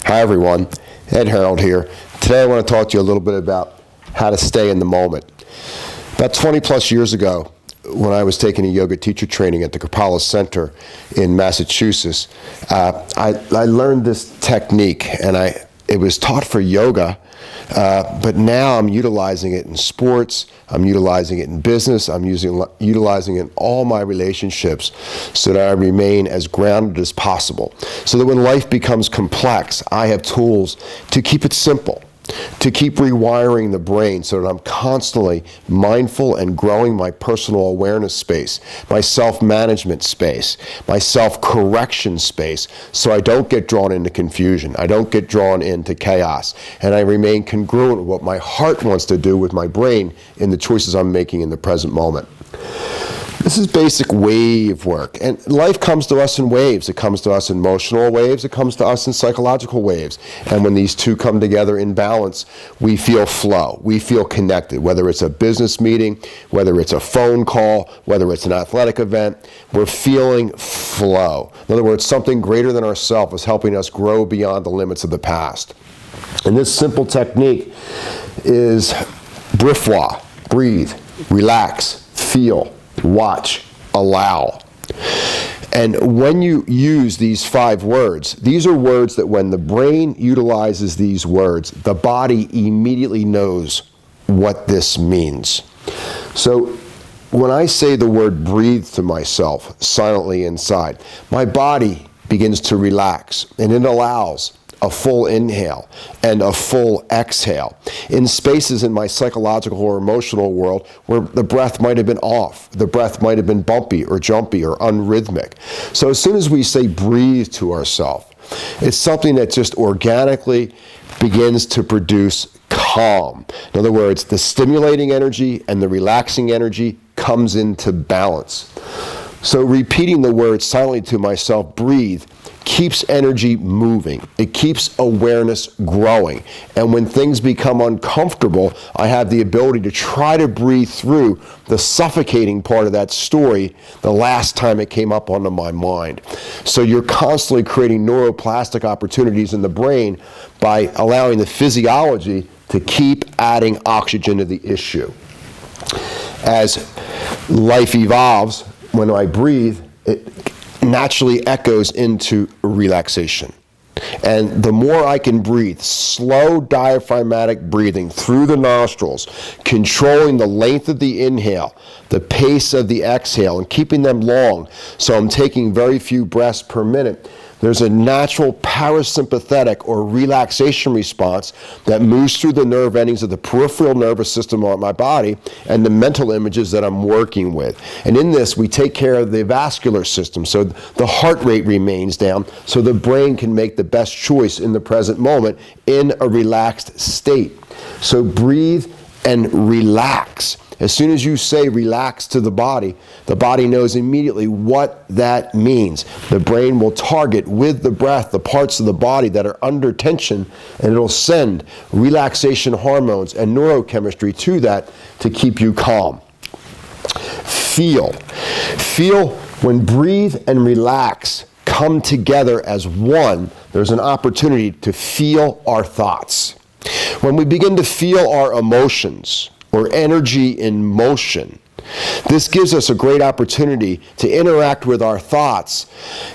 Hi everyone, Ed Harrold here. Today I want to talk to you a little bit about how to stay in the moment. About 20 plus years ago, when I was taking a yoga teacher training at the Kripalu Center in Massachusetts, I learned this technique, and it was taught for yoga, but now I'm utilizing it in sports, I'm utilizing it in business, I'm utilizing it in all my relationships so that I remain as grounded as possible. So that when life becomes complex, I have tools to keep it simple, to keep rewiring the brain so that I'm constantly mindful and growing my personal awareness space, my self-management space, my self-correction space, so I don't get drawn into confusion, I don't get drawn into chaos, and I remain congruent with what my heart wants to do with my brain in the choices I'm making in the present moment. This is basic wave work, and life comes to us in waves. It comes to us in emotional waves, it comes to us in psychological waves, and when these two come together in balance, we feel flow, we feel connected, whether it's a business meeting, whether it's a phone call, whether it's an athletic event, we're feeling flow. In other words, something greater than ourselves is helping us grow beyond the limits of the past. And this simple technique is BRFWA, breathe, relax, feel, watch, allow. And when you use these 5 words, these are words that when the brain utilizes these words, the body immediately knows what this means. So when I say the word breathe to myself silently inside, my body begins to relax, and it allows a full inhale and a full exhale in spaces in my psychological or emotional world where the breath might have been off, the breath might have been bumpy or jumpy or unrhythmic. So as soon as we say breathe to ourselves, it's something that just organically begins to produce calm. In other words, the stimulating energy and the relaxing energy comes into balance. So repeating the word silently to myself, breathe, keeps energy moving. It keeps awareness growing. And when things become uncomfortable, I have the ability to try to breathe through the suffocating part of that story the last time it came up onto my mind. So you're constantly creating neuroplastic opportunities in the brain by allowing the physiology to keep adding oxygen to the issue. As life evolves, when I breathe, it naturally echoes into relaxation. And the more I can breathe, slow diaphragmatic breathing through the nostrils, controlling the length of the inhale, the pace of the exhale, and keeping them long, so I'm taking very few breaths per minute, there's a natural parasympathetic or relaxation response that moves through the nerve endings of the peripheral nervous system of my body and the mental images that I'm working with. And in this, we take care of the vascular system, so the heart rate remains down, so the brain can make the best choice in the present moment in a relaxed state. So breathe and relax. As soon as you say relax to the body knows immediately what that means. The brain will target with the breath the parts of the body that are under tension, and it'll send relaxation hormones and neurochemistry to that to keep you calm. Feel. Feel when breathe and relax come together as one, there's an opportunity to feel our thoughts. When we begin to feel our emotions, or energy in motion, this gives us a great opportunity to interact with our thoughts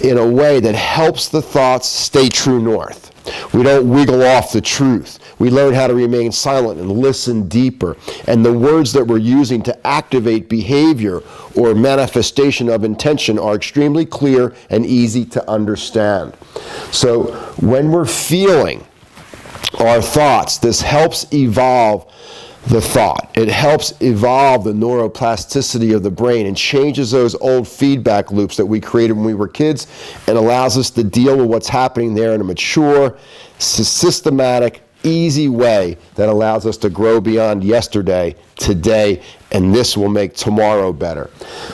in a way that helps the thoughts stay true north. We don't wiggle off the truth. We learn how to remain silent and listen deeper. And the words that we're using to activate behavior or manifestation of intention are extremely clear and easy to understand. So when we're feeling our thoughts, this helps evolve the thought. It helps evolve the neuroplasticity of the brain and changes those old feedback loops that we created when we were kids and allows us to deal with what's happening there in a mature, systematic, easy way that allows us to grow beyond yesterday, today, and this will make tomorrow better.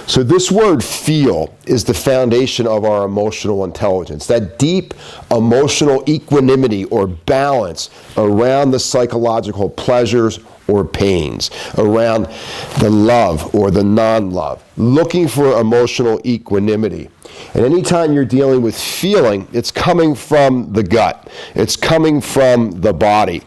So this word feel is the foundation of our emotional intelligence, that deep emotional equanimity or balance around the psychological pleasures or pains, around the love or the non-love, looking for emotional equanimity. And anytime you're dealing with feeling, it's coming from the gut. It's coming from the body.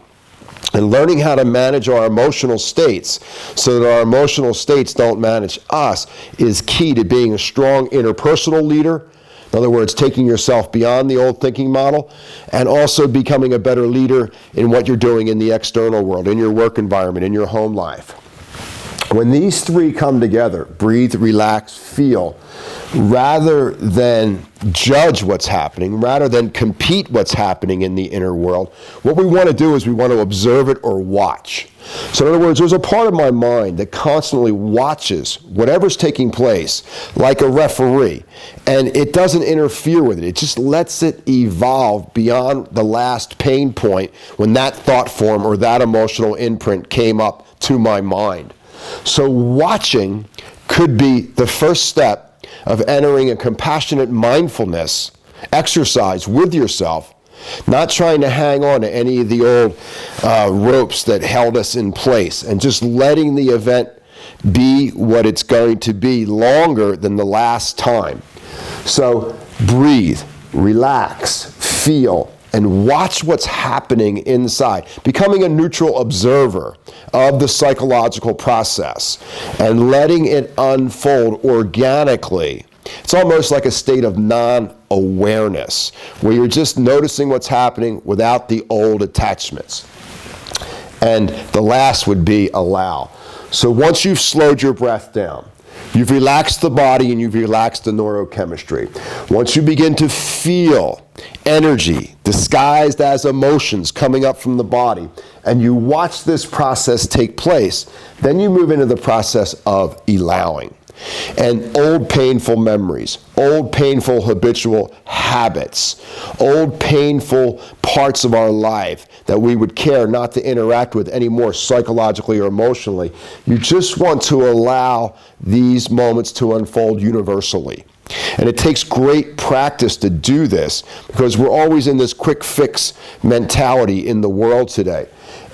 And learning how to manage our emotional states so that our emotional states don't manage us is key to being a strong interpersonal leader. In other words, taking yourself beyond the old thinking model, and also becoming a better leader in what you're doing in the external world, in your work environment, in your home life. When these three come together, breathe, relax, feel, rather than judge what's happening, rather than compete what's happening in the inner world, what we want to do is we want to observe it or watch. So in other words, there's a part of my mind that constantly watches whatever's taking place like a referee, and it doesn't interfere with it. It just lets it evolve beyond the last pain point when that thought form or that emotional imprint came up to my mind. So watching could be the first step of entering a compassionate mindfulness exercise with yourself, not trying to hang on to any of the old ropes that held us in place, and just letting the event be what it's going to be longer than the last time. So breathe, relax, feel, and watch what's happening inside, becoming a neutral observer of the psychological process and letting it unfold organically. It's almost like a state of non-awareness, where you're just noticing what's happening without the old attachments. And the last would be allow. So once you've slowed your breath down, you've relaxed the body and you've relaxed the neurochemistry. Once you begin to feel energy disguised as emotions coming up from the body, and you watch this process take place, then you move into the process of allowing. And old painful memories, old painful habitual habits, old painful parts of our life that we would care not to interact with anymore psychologically or emotionally, you just want to allow these moments to unfold universally. And it takes great practice to do this, because we're always in this quick fix mentality in the world today.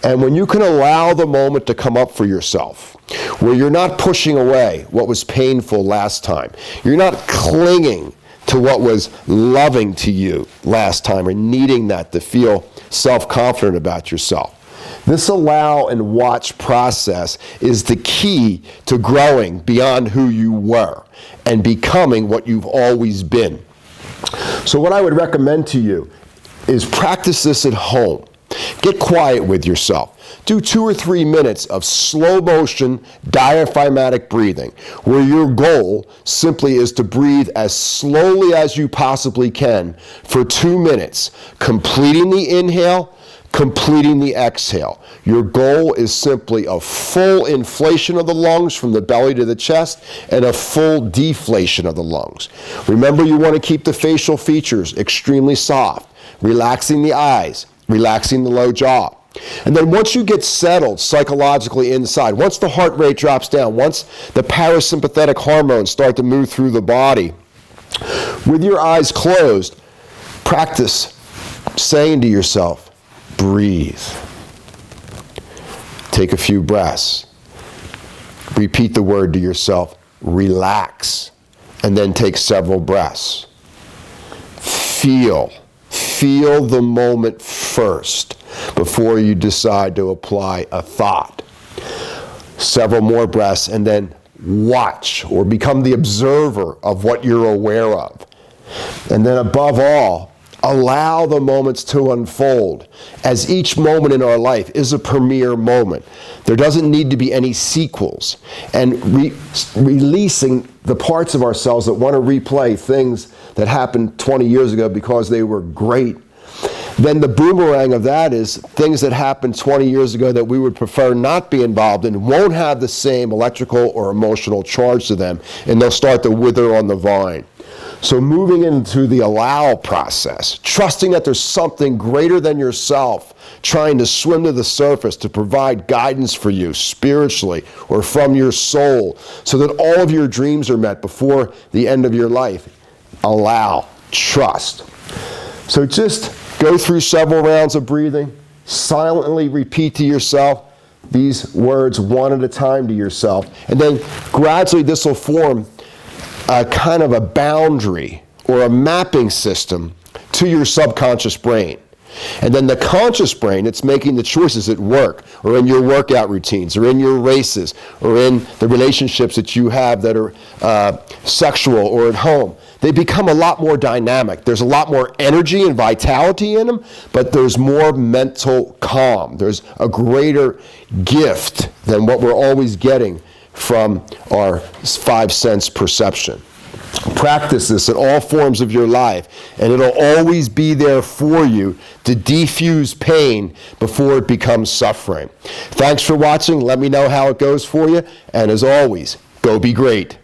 And when you can allow the moment to come up for yourself, where you're not pushing away what was painful last time, you're not clinging to what was loving to you last time or needing that to feel self-confident about yourself. This allow and watch process is the key to growing beyond who you were and becoming what you've always been. So what I would recommend to you is practice this at home. Get quiet with yourself. Do 2 or 3 minutes of slow motion diaphragmatic breathing, where your goal simply is to breathe as slowly as you possibly can for 2 minutes, completing the inhale, completing the exhale. Your goal is simply a full inflation of the lungs from the belly to the chest and a full deflation of the lungs. Remember, you want to keep the facial features extremely soft, relaxing the eyes, relaxing the low jaw. And then once you get settled psychologically inside, once the heart rate drops down, once the parasympathetic hormones start to move through the body, with your eyes closed, practice saying to yourself, breathe. Take a few breaths. Repeat the word to yourself, relax, and then take several breaths. Feel the moment first before you decide to apply a thought. Several more breaths, and then watch or become the observer of what you're aware of. And then above all, allow the moments to unfold, as each moment in our life is a premier moment. There doesn't need to be any sequels. And releasing the parts of ourselves that want to replay things that happened 20 years ago because they were great. Then the boomerang of that is things that happened 20 years ago that we would prefer not be involved in won't have the same electrical or emotional charge to them, and they'll start to wither on the vine. So moving into the allow process, trusting that there's something greater than yourself trying to swim to the surface to provide guidance for you spiritually or from your soul so that all of your dreams are met before the end of your life. Allow, trust. So just go through several rounds of breathing, silently repeat to yourself these words one at a time to yourself, and then gradually this will form a kind of a boundary or a mapping system to your subconscious brain. And then the conscious brain, it's making the choices at work or in your workout routines or in your races or in the relationships that you have that are sexual or at home. They become a lot more dynamic. There's a lot more energy and vitality in them, but there's more mental calm. There's a greater gift than what we're always getting from our 5 sense perception. Practice this in all forms of your life, and it'll always be there for you to defuse pain before it becomes suffering. Thanks for watching. Let me know how it goes for you, and as always, go be great.